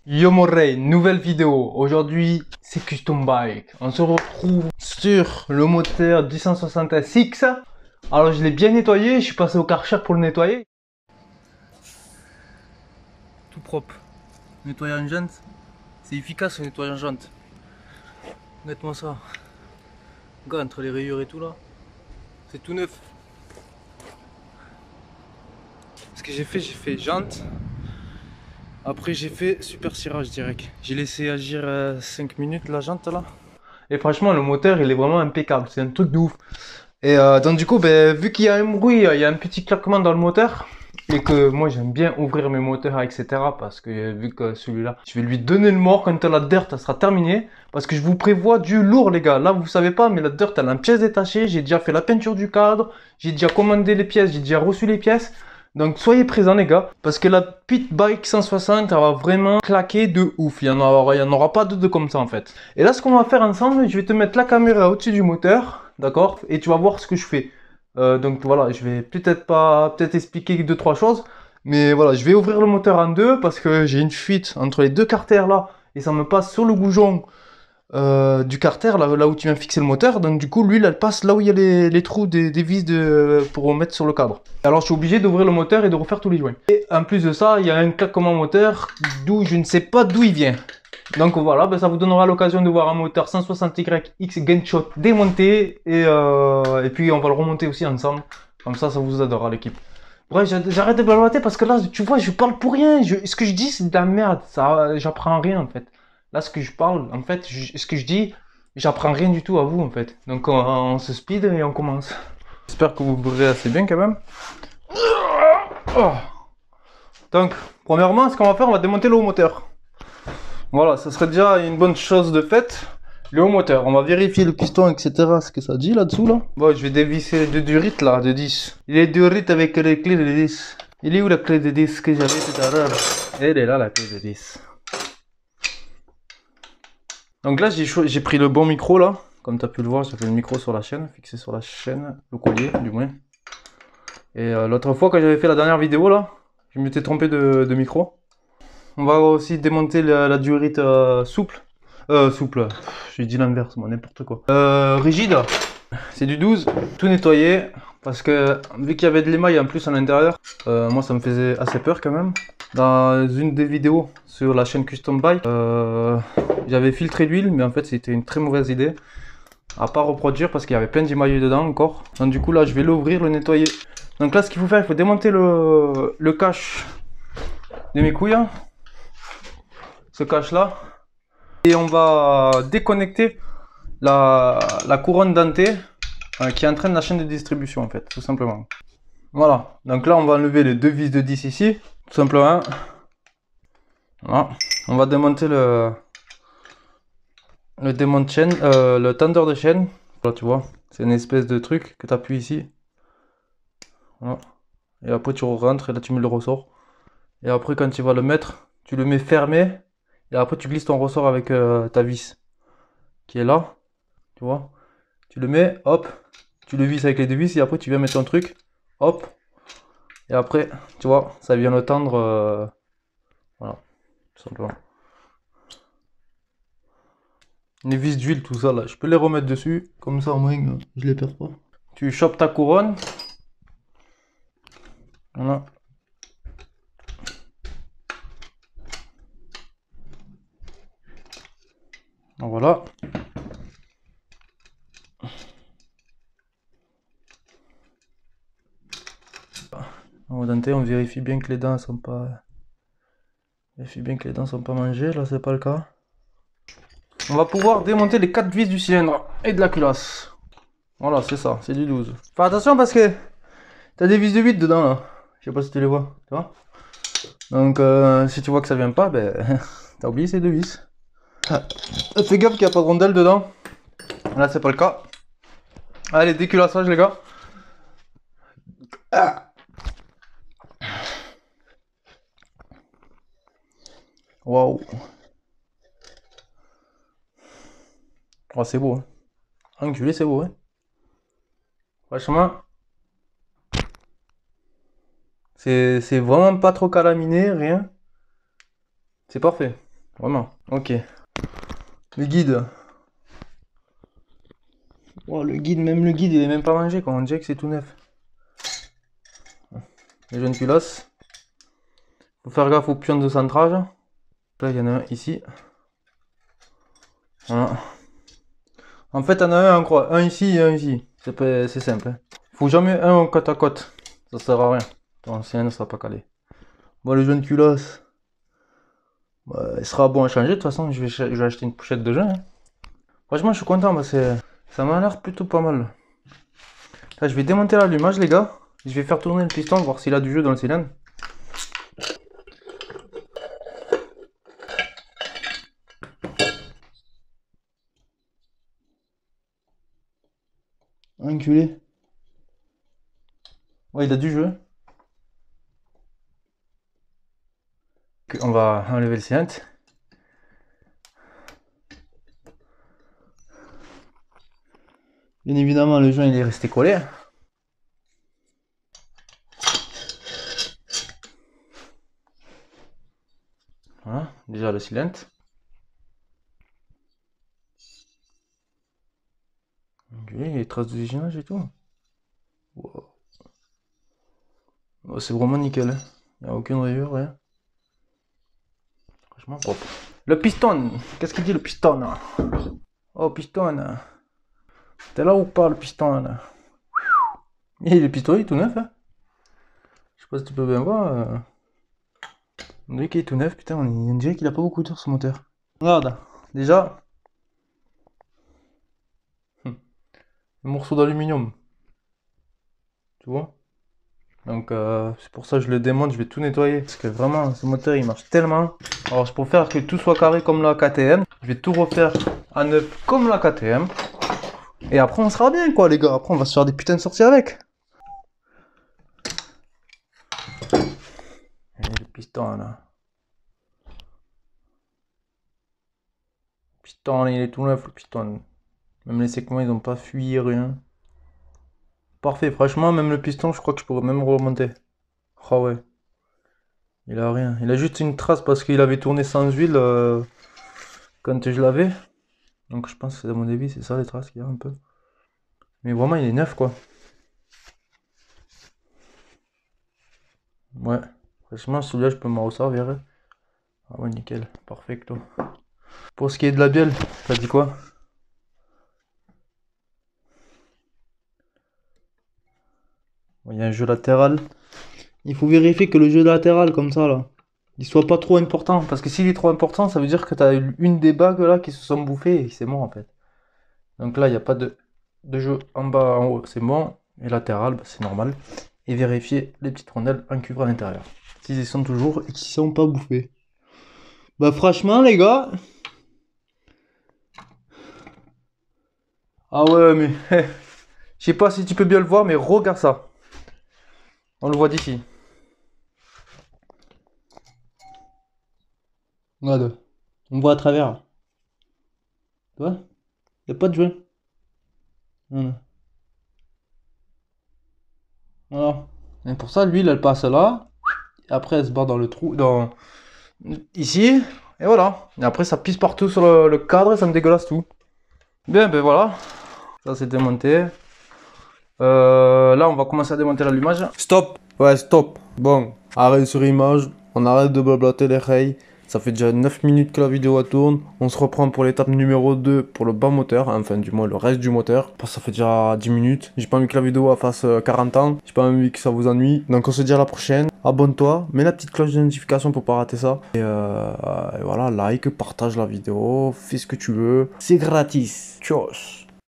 Yo Morey, nouvelle vidéo. Aujourd'hui, c'est Custom Bike. On se retrouve sur le moteur 260SX. Alors, je l'ai bien nettoyé. Je suis passé au Karcher pour le nettoyer. Tout propre. Nettoyer une jante, c'est efficace le nettoyage jante. Regarde-moi ça. Regarde, entre les rayures et tout là, c'est tout neuf. Ce que j'ai fait jante. Après j'ai fait super cirage direct. J'ai laissé agir 5 minutes la jante là. Et franchement le moteur il est vraiment impeccable. C'est un truc de ouf. Et donc du coup vu qu'il y a un bruit, il y a un petit claquement dans le moteur. Et que moi j'aime bien ouvrir mes moteurs etc. Parce que vu que celui-là, je vais lui donner le mort quand la dirt elle sera terminée. Parce que je vous prévois du lourd les gars. Là vous savez pas mais la dirt elle a une pièce détachée. J'ai déjà fait la peinture du cadre. J'ai déjà commandé les pièces. J'ai déjà reçu les pièces. Donc soyez présents les gars, parce que la Pit Bike 160 elle va vraiment claquer de ouf, il y en aura pas deux comme ça en fait. Et là ce qu'on va faire ensemble, je vais te mettre la caméra au-dessus du moteur, d'accord? Et tu vas voir ce que je fais. Donc voilà, je vais peut-être expliquer deux trois choses, mais voilà, je vais ouvrir le moteur en deux parce que j'ai une fuite entre les deux carters là, et ça me passe sur le goujon du carter, là où tu viens fixer le moteur. Donc du coup l'huile elle passe là où il y a les trous des vis pour mettre sur le cadre. Alors je suis obligé d'ouvrir le moteur et de refaire tous les joints. Et en plus de ça il y a un claquement moteur d'où je ne sais pas d'où il vient. Donc voilà, ça vous donnera l'occasion de voir un moteur 160Y X Genshot démonté et puis on va le remonter aussi ensemble. Comme ça vous aidera l'équipe. Bref, j'arrête de blablater parce que là, tu vois, je parle pour rien. Ce que je dis, c'est de la merde. Ça, j'apprends rien en fait. Là, ce que je parle, en fait, ce que je dis, j'apprends rien du tout à vous en fait. Donc, on se speed et on commence. J'espère que vous brûlez assez bien quand même. Oh. Donc, premièrement, ce qu'on va faire, on va démonter le haut moteur. Voilà, ça serait déjà une bonne chose de faite. Le haut moteur, on va vérifier le piston, etc. Ce que ça dit là-dessous là. Bon, je vais dévisser le durite là, de 10. Il est durite avec les clés de 10. Il est où la clé de 10 que j'avais tout à l'heure? Elle est là la clé de 10. Donc là, j'ai pris le bon micro là. Comme tu as pu le voir, j'ai fait le micro sur la chaîne, fixé sur la chaîne, le collier du moins. Et l'autre fois, quand j'avais fait la dernière vidéo là, je m'étais trompé de micro. On va aussi démonter la durite souple. Souple, j'ai dit l'inverse, moi, n'importe quoi. Rigide, c'est du 12, tout nettoyé. Parce que vu qu'il y avait de l'émail en plus à l'intérieur, moi ça me faisait assez peur quand même. Dans une des vidéos sur la chaîne Custom Bike, j'avais filtré l'huile, mais en fait c'était une très mauvaise idée. À pas reproduire parce qu'il y avait plein d'émail dedans encore. Donc du coup là je vais l'ouvrir, le nettoyer. Donc là ce qu'il faut faire, il faut démonter le cache de mes couilles. Ce cache là. Et on va déconnecter la couronne dentée qui entraîne la chaîne de distribution en fait, tout simplement. Voilà, donc là on va enlever les deux vis de 10 ici, tout simplement. Voilà. On va démonter le démonte chaîne, le tendeur de chaîne. Voilà, tu vois, c'est une espèce de truc que tu appuies ici. Voilà. Et après tu rentres et là tu mets le ressort. Et après quand tu vas le mettre, tu le mets fermé. Et après tu glisses ton ressort avec ta vis qui est là, tu vois. Tu le mets, hop, tu le visses avec les deux vis et après tu viens mettre ton truc, hop. Et après, tu vois, ça vient le tendre, voilà, tout simplement. Les vis d'huile, tout ça là, je peux les remettre dessus, comme ça au moins je les perds pas. Tu chopes ta couronne, voilà. Voilà. Au denté, on vérifie bien que les dents sont pas, mangées. Là, c'est pas le cas. On va pouvoir démonter les 4 vis du cylindre et de la culasse. Voilà, c'est ça, c'est du 12. Fais attention parce que t'as des vis de 8 dedans là. Je sais pas si tu les vois, tu vois. Donc si tu vois que ça vient pas, ben t'as oublié ces deux vis. Fais gaffe qu'il n'y a pas de rondelle dedans. Là c'est pas le cas. Allez, déculassage les gars. Waouh. Oh, c'est beau. Hein. Enculé, c'est beau. Hein. Franchement, c'est vraiment pas trop calaminé, rien. C'est parfait. Vraiment. Ok. Le guide. Oh, le guide, même le guide, il est même pas mangé, quoi. On dirait que c'est tout neuf. Les jeunes culasses. Faut faire gaffe aux pions de centrage. Là, il y en a un ici. Voilà. En fait, il y en a un, on croit. Un ici et un ici. C'est simple. Hein. Faut jamais un côte à côte. Ça sert à rien. Ton ancien ne sera pas calé. Bon, le jaune culasse. Bah, il sera bon à changer. De toute façon, je vais acheter une pochette de jeu. Hein. Franchement, je suis content. Bah, ça m'a l'air plutôt pas mal. Là, je vais démonter l'allumage, les gars. Je vais faire tourner le piston, voir s'il a du jeu dans le cylindre. Enculé. Ouais, il a du jeu. On va enlever le cylindre. Bien évidemment, le joint il est resté collé. Voilà, déjà le cylindre. Ok, il y a des traces d'usinage et tout. Wow. Oh, c'est vraiment nickel. Hein. Il n'y a aucune rayure, rien. Franchement propre. Le piston, qu'est-ce qu'il dit le piston là? Oh piston, t'es là ou pas le piston là? Et le piston il est tout neuf. Hein. Je sais pas si tu peux bien voir. On dirait qu'il est tout neuf, putain, on dirait qu'il a pas beaucoup d'heures ce moteur. Regarde, déjà, un morceau d'aluminium. Tu vois? Donc c'est pour ça que je le démonte, je vais tout nettoyer. Parce que vraiment, ce moteur il marche tellement. Alors pour faire que tout soit carré comme la KTM, je vais tout refaire à neuf comme la KTM. Et après on sera bien quoi les gars, après on va se faire des putains de sorties avec. Et le piston là. Le piston il est tout neuf le piston. Même les segments ils ont pas fui, rien. Parfait, franchement même le piston je crois que je pourrais même remonter. Ah ouais. Il a rien. Il a juste une trace parce qu'il avait tourné sans huile quand je l'avais. Donc je pense que à mon avis c'est ça les traces qu'il y a un peu. Mais vraiment il est neuf quoi. Ouais. Franchement celui-là je peux m'en resservir. Ah ouais nickel. Perfecto. Pour ce qui est de la bielle, t'as dit quoi? Il y a un jeu latéral. Il faut vérifier que le jeu latéral comme ça là, il soit pas trop important. Parce que s'il est trop important, ça veut dire que t'as une des bagues là qui se sont bouffées et c'est mort en fait. Donc là il n'y a pas de jeu en bas, en haut, c'est bon. Et latéral, bah, c'est normal. Et vérifier les petites rondelles en cuivre à l'intérieur. S'ils y sont toujours et qu'ils sont pas bouffés. Bah franchement les gars. Ah ouais mais je sais pas si tu peux bien le voir mais regarde ça. On le voit d'ici. Regarde. On voit à travers. Tu vois? Y a pas de joint. Voilà. Voilà. Et pour ça, l'huile elle passe là. Et après elle se barre dans le trou. Ici. Et voilà. Et après ça pisse partout sur le cadre et ça me dégueulasse tout. Bien ben voilà. Ça c'est démonté. Là on va commencer à démonter l'allumage. Stop. Ouais stop. Bon. Arrêt sur image. On arrête de blablater les rails. Ça fait déjà 9 minutes que la vidéo tourne. On se reprend pour l'étape numéro 2 pour le bas moteur. Enfin, du moins le reste du moteur. Parce que ça fait déjà 10 minutes. J'ai pas envie que la vidéo fasse 40 ans. J'ai pas envie que ça vous ennuie. Donc on se dit à la prochaine. Abonne-toi. Mets la petite cloche de notification pour pas rater ça. Et voilà, like, partage la vidéo. Fais ce que tu veux. C'est gratis. Tchuss.